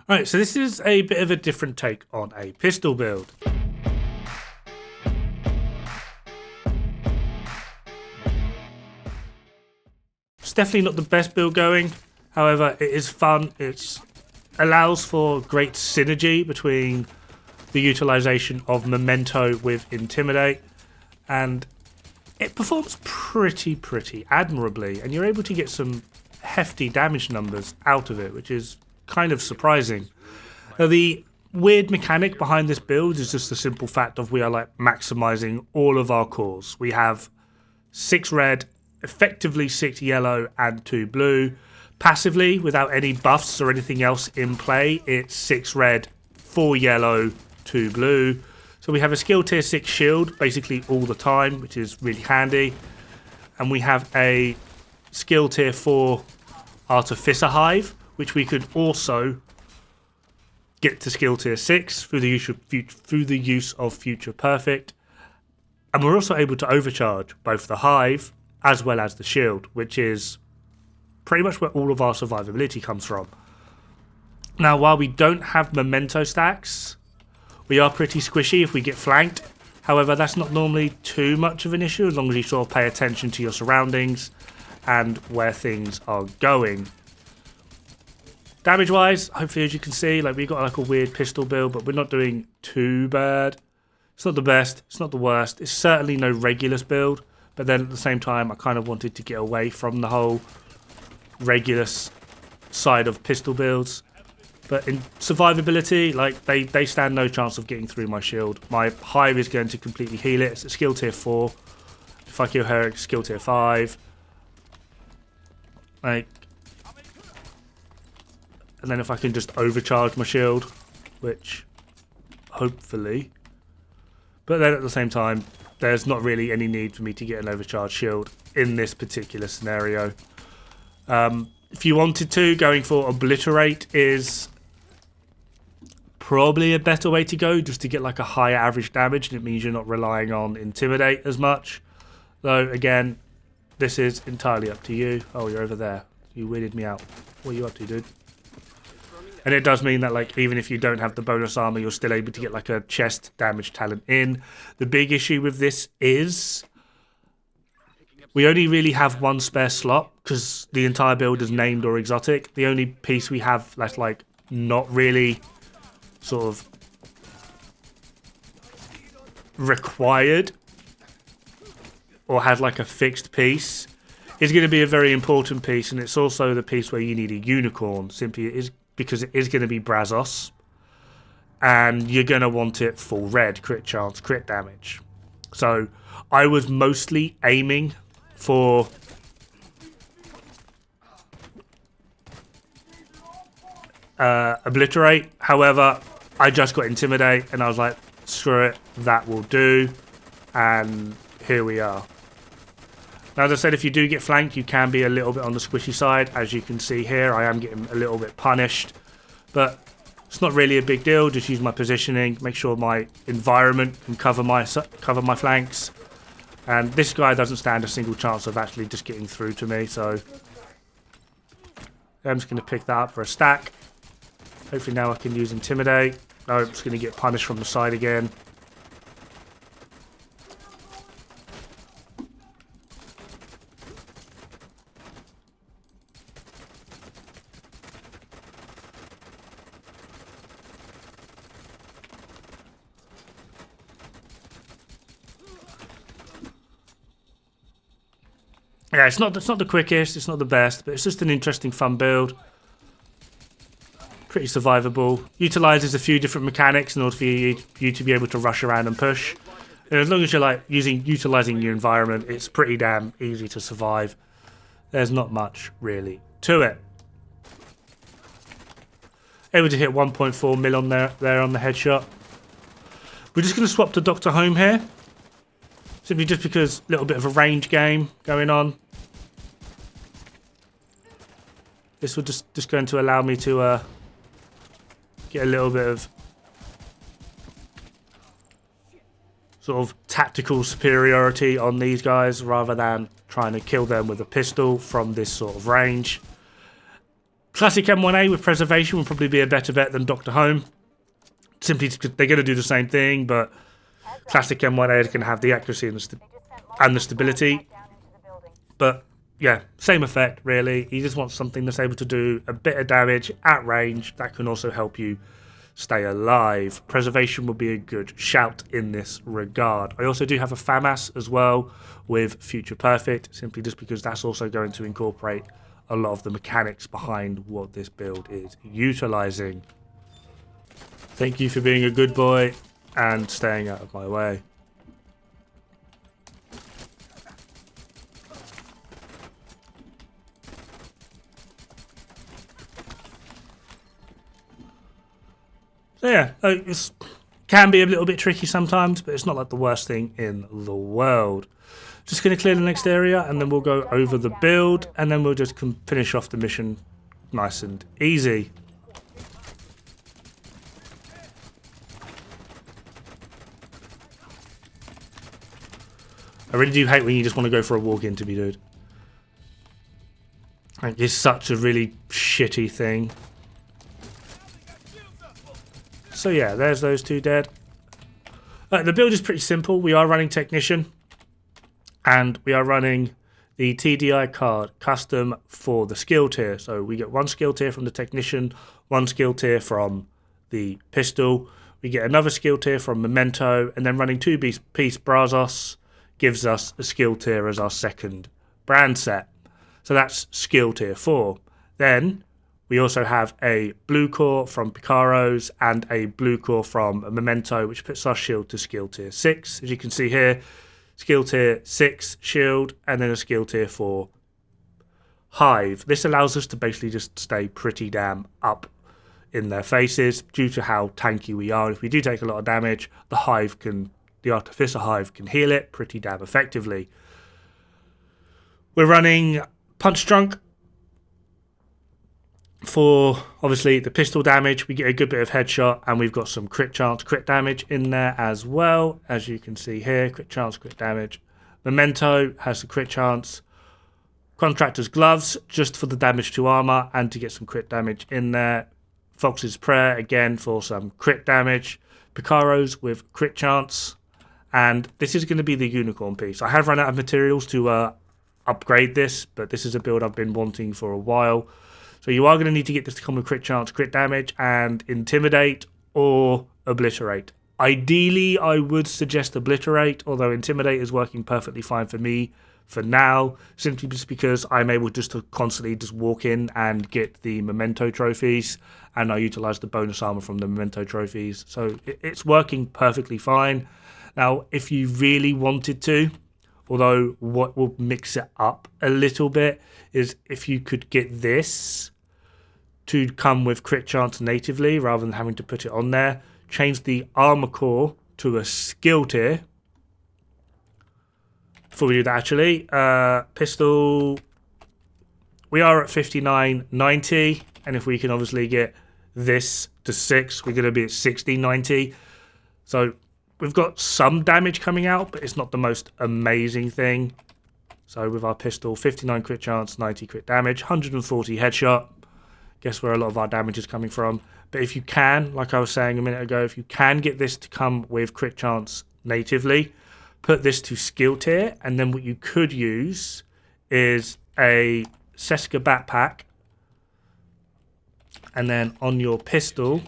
Alright, so this is a bit of a different take on a pistol build. It's definitely not the best build going, however it is fun. It allows for great synergy between the utilization of Memento with Intimidate, and it performs pretty admirably, and you're able to get some hefty damage numbers out of it, which is kind of surprising. Now, the weird mechanic behind this build is just the simple fact of we are like maximizing all of our cores. We have 6 red, effectively 6 yellow and 2 blue. Passively, without any buffs or anything else in play, it's 6 red, 4 yellow, 2 blue. So we have a skill tier 6 shield basically all the time, which is really handy. And we have a skill tier 4 Artificer Hive, which we could also get to skill tier 6 through the use of Future Perfect. And we're also able to overcharge both the Hive as well as the shield, which is pretty much where all of our survivability comes from. Now, while we don't have memento stacks, we are pretty squishy if we get flanked. However, that's not normally too much of an issue as long as you sort of pay attention to your surroundings and where things are going. Damage wise, hopefully as you can see, like we got like a weird pistol build, but we're not doing too bad. It's not the best, it's not the worst. It's certainly no Regulus build, but then at the same time I kind of wanted to get away from the whole Regulus side of pistol builds. But in survivability, like they stand no chance of getting through my shield. My Hive is going to completely heal it. It's a skill tier 4. If I kill her, it's skill tier 5. Like, and then if I can just overcharge my shield, which hopefully, but then at the same time, there's not really any need for me to get an overcharged shield in this particular scenario. If you wanted to, going for Obliterate is probably a better way to go, just to get like a higher average damage, and it means you're not relying on Intimidate as much. Though again, this is entirely up to you. Oh, you're over there. You weirded me out. What are you up to, dude? And it does mean that like even if you don't have the bonus armor, you're still able to get like a chest damage talent in. The big issue with this is we only really have one spare slot because the entire build is named or exotic. The only piece we have that's like not really sort of required or has like a fixed piece is going to be a very important piece, and it's also the piece where you need a unicorn, simply it is because it is going to be Brazos, and you're going to want it full red, crit chance, crit damage. So I was mostly aiming for Obliterate. However, I just got Intimidate and I was like, screw it, that will do. And here we are. Now, as I said, if you do get flanked, you can be a little bit on the squishy side. As you can see here, I am getting a little bit punished. But it's not really a big deal. Just use my positioning, make sure my environment can cover my flanks. And this guy doesn't stand a single chance of actually just getting through to me. So I'm just going to pick that up for a stack. Hopefully now I can use Intimidate. No, I'm just going to get punished from the side again. Yeah, it's not the quickest, it's not the best, but it's just an interesting, fun build. Pretty survivable. Utilizes a few different mechanics in order for you to be able to rush around and push. And as long as you're like utilizing your environment, it's pretty damn easy to survive. There's not much really to it. Able to hit 1.4 mil on there on the headshot. We're just going to swap to Dr. Home here. Simply just because a little bit of a range game going on. This will just going to allow me to get a little bit of sort of tactical superiority on these guys rather than trying to kill them with a pistol from this sort of range. Classic M1A with preservation would probably be a better bet than Dr. Home. Simply because they're going to do the same thing, but classic M1A is going to have the accuracy and the stability. But yeah, same effect really. You just want something that's able to do a bit of damage at range that can also help you stay alive. Preservation will be a good shout in this regard. I also do have a FAMAS as well with Future Perfect, simply just because that's also going to incorporate a lot of the mechanics behind what this build is utilizing. Thank you for being a good boy and staying out of my way. So yeah, it can be a little bit tricky sometimes, but it's not like the worst thing in the world. Just going to clear the next area, and then we'll go over the build, and then we'll just finish off the mission nice and easy. I really do hate when you just want to go for a walk interview, dude. Like, it's such a really shitty thing. So yeah, there's those two dead. The build is pretty simple. We are running Technician, and we are running the TDI card custom for the skill tier. So we get one skill tier from the Technician, one skill tier from the pistol. We get another skill tier from Memento, and then running two-piece Brazos gives us a skill tier as our second brand set. So that's skill tier 4. Then we also have a blue core from Picaro's and a blue core from Memento, which puts our shield to skill tier 6. As you can see here, skill tier 6 shield, and then a skill tier 4 hive. This allows us to basically just stay pretty damn up in their faces due to how tanky we are. If we do take a lot of damage, the Artificer Hive can heal it pretty damn effectively. We're running Punch Drunk for obviously the pistol damage. We get a good bit of headshot, and we've got some crit chance, crit damage in there as well. As you can see here, crit chance, crit damage. Memento has the crit chance. Contractor's Gloves just for the damage to armor and to get some crit damage in there. Fox's Prayer again for some crit damage. Picaro's with crit chance. And this is going to be the unicorn piece. I have run out of materials to upgrade this, but this is a build I've been wanting for a while. So you are going to need to get this to come with crit chance, crit damage, and Intimidate or Obliterate. Ideally, I would suggest Obliterate, although Intimidate is working perfectly fine for me for now, simply just because I'm able just to constantly just walk in and get the Memento trophies, and I utilize the bonus armor from the Memento trophies. So it's working perfectly fine. Now, if you really wanted to, although what will mix it up a little bit is if you could get this to come with crit chance natively rather than having to put it on there, change the armor core to a skill tier. Before we do that, actually, pistol, we are at 59.90, and if we can obviously get this to 6, we're going to be at 60.90. So we've got some damage coming out, but it's not the most amazing thing. So with our pistol, 59 crit chance, 90 crit damage, 140 headshot. Guess where a lot of our damage is coming from. But if you can, like I was saying a minute ago, if you can get this to come with crit chance natively, put this to skill tier, and then what you could use is a Seska backpack, and then on your pistol,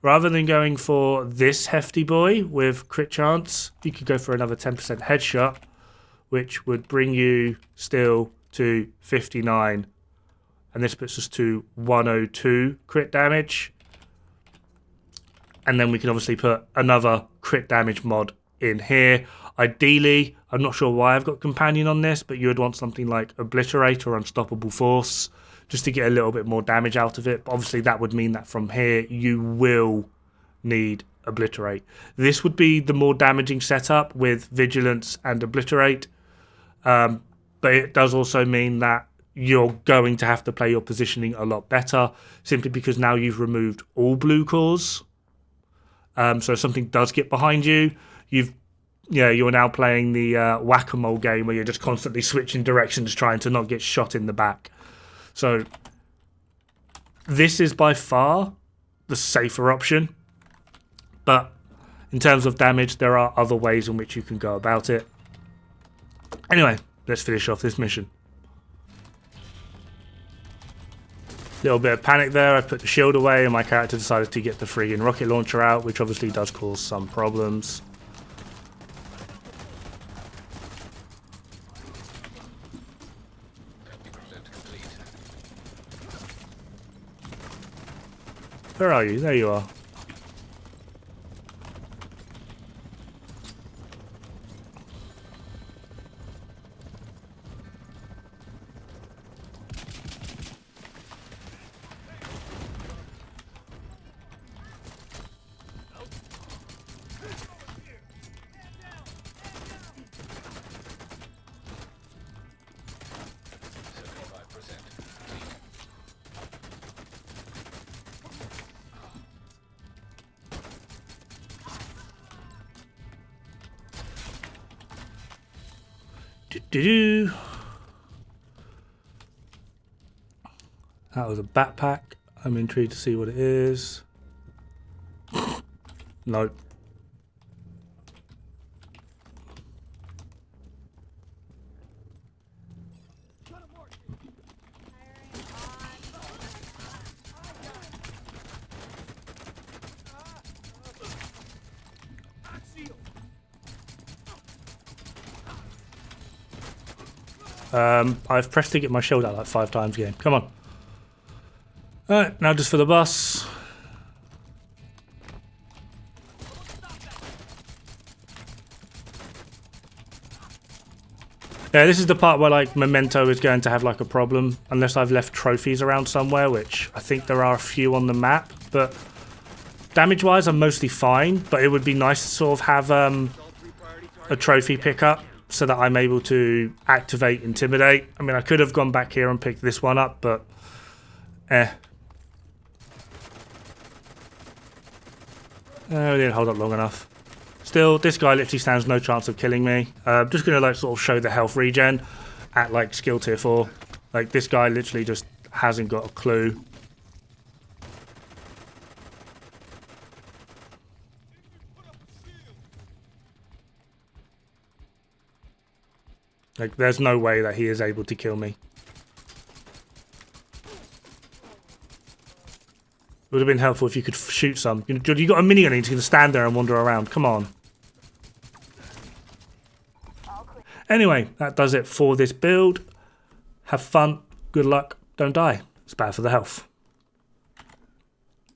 rather than going for this hefty boy with crit chance, you could go for another 10% headshot, which would bring you still to 59. And this puts us to 102 crit damage. And then we can obviously put another crit damage mod in here. Ideally, I'm not sure why I've got Companion on this, but you would want something like Obliterate or Unstoppable Force just to get a little bit more damage out of it. But obviously that would mean that from here you will need Obliterate. This would be the more damaging setup with Vigilance and Obliterate. But it does also mean that you're going to have to play your positioning a lot better, simply because now you've removed all blue cores. So if something does get behind you, you're now playing the whack-a-mole game where you're just constantly switching directions trying to not get shot in the back. So this is by far the safer option. But in terms of damage, there are other ways in which you can go about it. Anyway, let's finish off this mission. Little bit of panic there. I put the shield away and my character decided to get the friggin' rocket launcher out, which obviously does cause some problems. Where are you? There you are. That was a backpack. I'm intrigued to see what it is. Nope. I've pressed to get my shield out like 5 times again. Come on. Alright, now just for the bus. Yeah, this is the part where like Memento is going to have like a problem unless I've left trophies around somewhere, which I think there are a few on the map, but damage-wise I'm mostly fine, but it would be nice to sort of have a trophy pickup so that I'm able to activate Intimidate. I mean, I could have gone back here and picked this one up, but we didn't hold up long enough. Still, this guy literally stands no chance of killing me. I'm just going to like sort of show the health regen at like skill tier 4. Like this guy literally just hasn't got a clue. Like there's no way that he is able to kill me. It would have been helpful if you could shoot some. You got a minigun and you can stand there and wander around. Come on. Anyway, that does it for this build. Have fun. Good luck. Don't die. It's bad for the health.